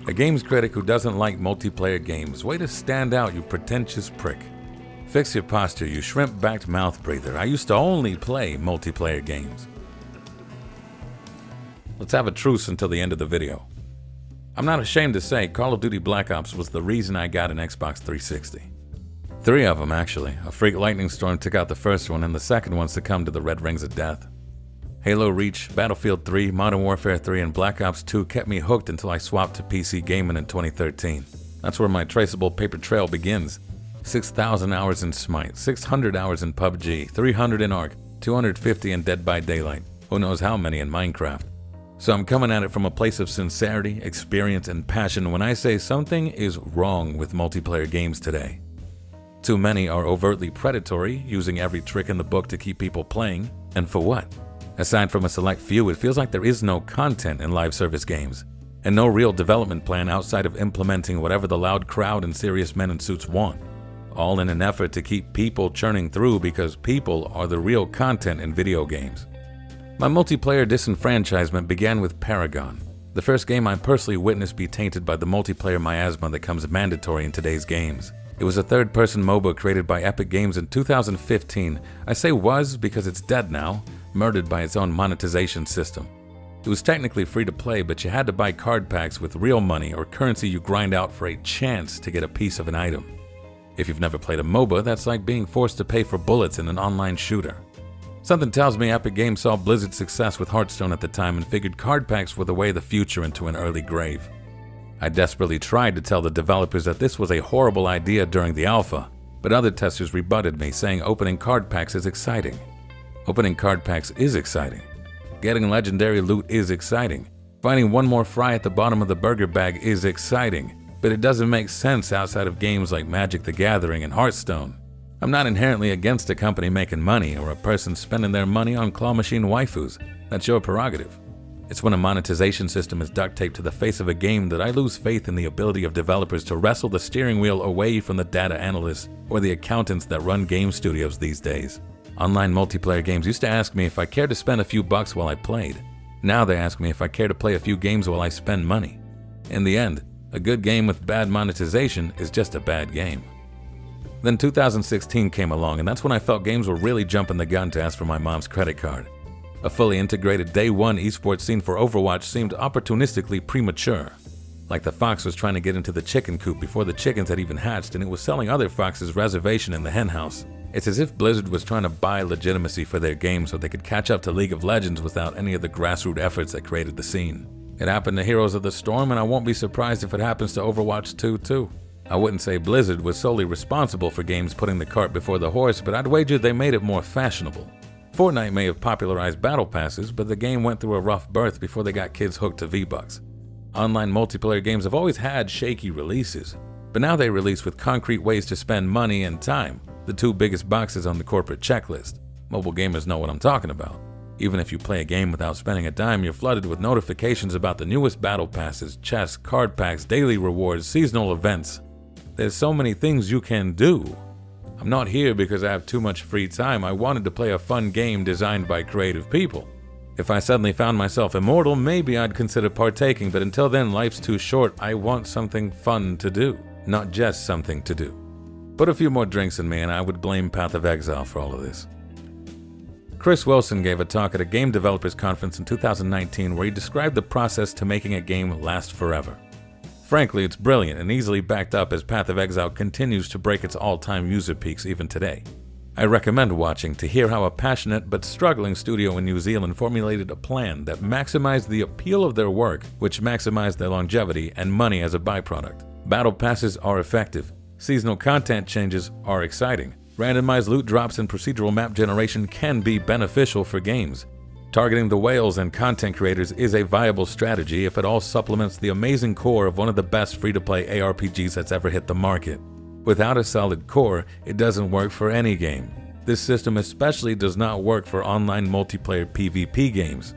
A games critic who doesn't like multiplayer games. Way to stand out, you pretentious prick. Fix your posture, you shrimp-backed mouth breather. I used to only play multiplayer games. Let's have a truce until the end of the video. I'm not ashamed to say Call of Duty Black Ops was the reason I got an Xbox 360. 3 of them, actually. A freak lightning storm took out the first one, and the second one succumbed to the red rings of death. Halo Reach, Battlefield 3, Modern Warfare 3, and Black Ops 2 kept me hooked until I swapped to PC gaming in 2013. That's where my traceable paper trail begins. 6,000 hours in Smite, 600 hours in PUBG, 300 in ARK, 250 in Dead by Daylight, who knows how many in Minecraft. So I'm coming at it from a place of sincerity, experience, and passion when I say something is wrong with multiplayer games today. Too many are overtly predatory, using every trick in the book to keep people playing, and for what? Aside from a select few, it feels like there is no content in live service games, and no real development plan outside of implementing whatever the loud crowd and serious men in suits want. All in an effort to keep people churning through because people are the real content in video games. My multiplayer disenfranchisement began with Paragon, the first game I personally witnessed be tainted by the multiplayer miasma that comes mandatory in today's games. It was a third-person MOBA created by Epic Games in 2015. I say was because it's dead now, murdered by its own monetization system. It was technically free to play, but you had to buy card packs with real money or currency you grind out for a chance to get a piece of an item. If you've never played a MOBA, that's like being forced to pay for bullets in an online shooter. Something tells me Epic Games saw Blizzard's success with Hearthstone at the time and figured card packs were the way of the future into an early grave. I desperately tried to tell the developers that this was a horrible idea during the alpha, but other testers rebutted me, saying opening card packs is exciting. Opening card packs is exciting. Getting legendary loot is exciting. Finding one more fry at the bottom of the burger bag is exciting, but it doesn't make sense outside of games like Magic the Gathering and Hearthstone. I'm not inherently against a company making money or a person spending their money on claw machine waifus. That's your prerogative. It's when a monetization system is duct taped to the face of a game that I lose faith in the ability of developers to wrestle the steering wheel away from the data analysts or the accountants that run game studios these days. Online multiplayer games used to ask me if I cared to spend a few bucks while I played. Now they ask me if I care to play a few games while I spend money. In the end, a good game with bad monetization is just a bad game. Then 2016 came along, and that's when I felt games were really jumping the gun to ask for my mom's credit card. A fully integrated day one esports scene for Overwatch seemed opportunistically premature. Like the fox was trying to get into the chicken coop before the chickens had even hatched, and it was selling other foxes' reservation in the henhouse. It's as if Blizzard was trying to buy legitimacy for their game so they could catch up to League of Legends without any of the grassroots efforts that created the scene. It happened to Heroes of the Storm, and I won't be surprised if it happens to Overwatch 2 too. I wouldn't say Blizzard was solely responsible for games putting the cart before the horse, but I'd wager they made it more fashionable. Fortnite may have popularized battle passes, but the game went through a rough birth before they got kids hooked to V-Bucks. Online multiplayer games have always had shaky releases, but now they release with concrete ways to spend money and time, the two biggest boxes on the corporate checklist. Mobile gamers know what I'm talking about. Even if you play a game without spending a dime, you're flooded with notifications about the newest battle passes, chests, card packs, daily rewards, seasonal events. There's so many things you can do. I'm not here because I have too much free time. I wanted to play a fun game designed by creative people. If I suddenly found myself immortal, maybe I'd consider partaking, but until then, life's too short. I want something fun to do, not just something to do. Put a few more drinks in me and I would blame Path of Exile for all of this. Chris Wilson gave a talk at a game developers conference in 2019 where he described the process to making a game last forever. Frankly, it's brilliant and easily backed up as Path of Exile continues to break its all-time user peaks even today. I recommend watching to hear how a passionate but struggling studio in New Zealand formulated a plan that maximized the appeal of their work, which maximized their longevity and money as a byproduct. Battle passes are effective. Seasonal content changes are exciting. Randomized loot drops and procedural map generation can be beneficial for games. Targeting the whales and content creators is a viable strategy if it all supplements the amazing core of one of the best free-to-play ARPGs that's ever hit the market. Without a solid core, it doesn't work for any game. This system especially does not work for online multiplayer PvP games.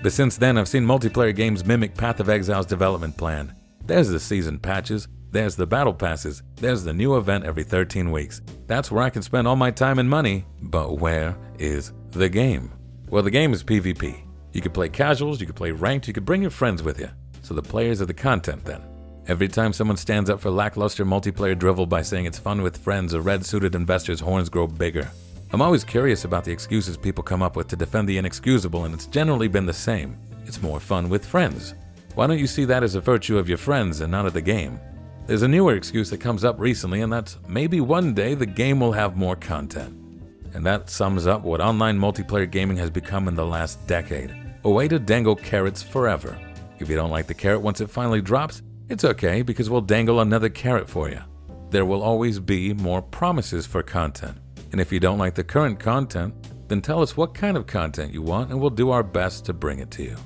But since then, I've seen multiplayer games mimic Path of Exile's development plan. There's the season patches, there's the battle passes, there's the new event every 13 weeks. That's where I can spend all my time and money, but where is the game? Well, the game is PvP. You could play casuals, you could play ranked, you could bring your friends with you. So the players are the content then. Every time someone stands up for lackluster multiplayer drivel by saying it's fun with friends, a red-suited investor's horns grow bigger. I'm always curious about the excuses people come up with to defend the inexcusable, and it's generally been the same. It's more fun with friends. Why don't you see that as a virtue of your friends and not of the game? There's a newer excuse that comes up recently, and that's maybe one day the game will have more content. And that sums up what online multiplayer gaming has become in the last decade. A way to dangle carrots forever. If you don't like the carrot once it finally drops, it's okay, because we'll dangle another carrot for you. There will always be more promises for content. And if you don't like the current content, then tell us what kind of content you want and we'll do our best to bring it to you.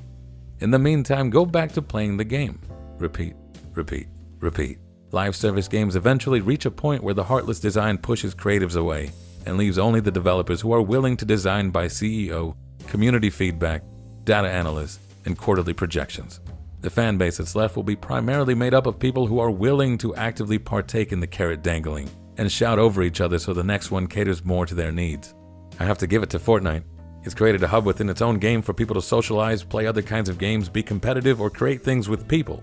In the meantime, go back to playing the game. Repeat, repeat, repeat. Live service games eventually reach a point where the heartless design pushes creatives away and leaves only the developers who are willing to design by CEO, community feedback, data analysts, and quarterly projections. The fan base that's left will be primarily made up of people who are willing to actively partake in the carrot dangling and shout over each other so the next one caters more to their needs. I have to give it to Fortnite. It's created a hub within its own game for people to socialize, play other kinds of games, be competitive, or create things with people.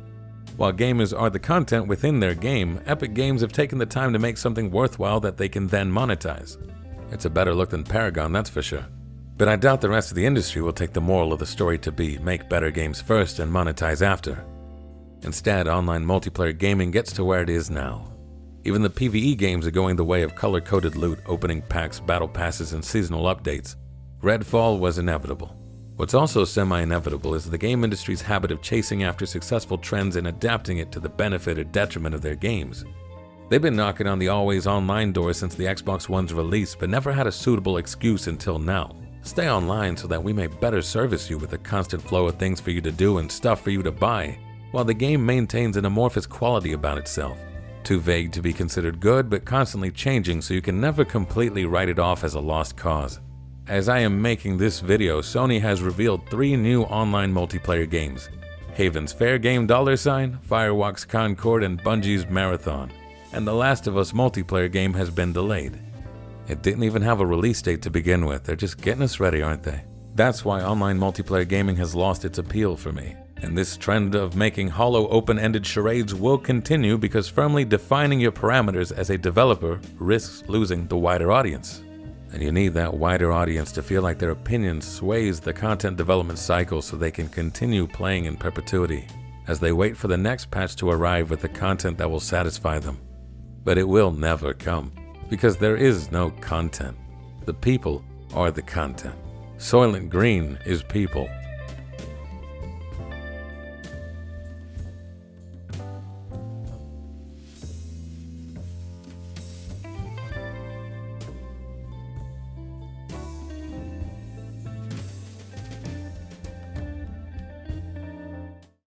While gamers are the content within their game, Epic Games have taken the time to make something worthwhile that they can then monetize. It's a better look than Paragon, that's for sure. But I doubt the rest of the industry will take the moral of the story to be make better games first and monetize after. Instead, online multiplayer gaming gets to where it is now. Even the PvE games are going the way of color-coded loot, opening packs, battle passes, and seasonal updates. Redfall was inevitable. What's also semi-inevitable is the game industry's habit of chasing after successful trends and adapting it to the benefit or detriment of their games. They've been knocking on the always online door since the Xbox One's release, but never had a suitable excuse until now. Stay online so that we may better service you with a constant flow of things for you to do and stuff for you to buy, while the game maintains an amorphous quality about itself. Too vague to be considered good, but constantly changing so you can never completely write it off as a lost cause. As I am making this video, Sony has revealed 3 new online multiplayer games: Haven's Fair Game $, Firewalk's Concord, and Bungie's Marathon. And The Last of Us multiplayer game has been delayed. It didn't even have a release date to begin with, they're just getting us ready, aren't they? That's why online multiplayer gaming has lost its appeal for me. And this trend of making hollow open-ended charades will continue because firmly defining your parameters as a developer risks losing the wider audience. And you need that wider audience to feel like their opinion sways the content development cycle so they can continue playing in perpetuity as they wait for the next patch to arrive with the content that will satisfy them. But it will never come, because there is no content. The people are the content. Soylent Green is people.